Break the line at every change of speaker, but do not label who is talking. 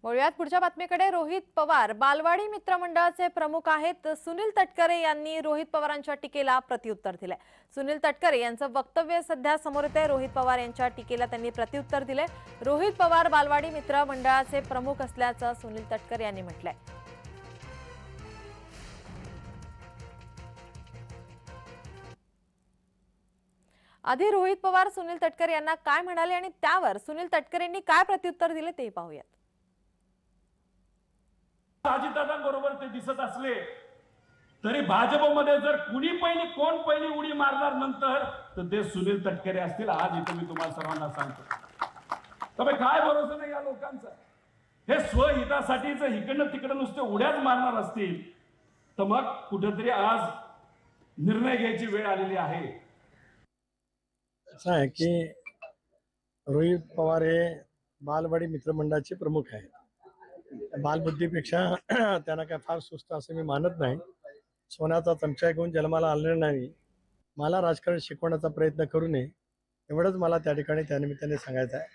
वळूयात पुढच्या बातमीकडे। रोहित पवार बालवाडी मित्रमंडळाचे प्रमुख आहेत। सुनील तटकरे यांनी रोहित पवारांच्या टीकेला प्रत्युत्तर दिले। सुनील तटकरे यांचं वक्तव्य सध्या समोर येते। रोहित पवार यांच्या टीकेला त्यांनी प्रत्युत्तर दिले। रोहित पवार बालवाडी मित्रमंडळाचे प्रमुख असल्याचं सुनील तटकरे यांनी म्हटलंय। आधी रोहित पवार सुनील तटकरे यांना काय म्हणाले आणि त्यावर सुनील तटकरेंनी काय प्रत्युत्तर दिले ते पाहूयात।
अजितदादांबरोबर ते दिसत असले तरी भाजपमध्ये जर कोण पहिली उडी मारणार नंतर तर ते सुनील तटकरे असतील। आज इथे मी तुम्हाला सर्वांना सांगतो, तर काय भरोसा नाही या लोकांचा। हे स्वहितासाठीच इकडनं तिकडं नुसते उड्याच मारणार असतील तर मग कुठेतरी आज निर्णय घ्यायची वेळ आलेली आहे।
असं आहे की रोहित पवार हे बालवाडी मित्रमंडळाचे प्रमुख आहेत। बालबुद्धीपेक्षा त्यांना काय फार सुस्त असं मी मानत नाही। सोन्याचा चमचा घेऊन जन्माला आलेला नाही। मला राजकारण शिकवण्याचा प्रयत्न करू नये एवढंच मला त्या ठिकाणी त्यानिमित्ताने सांगायचं आहे।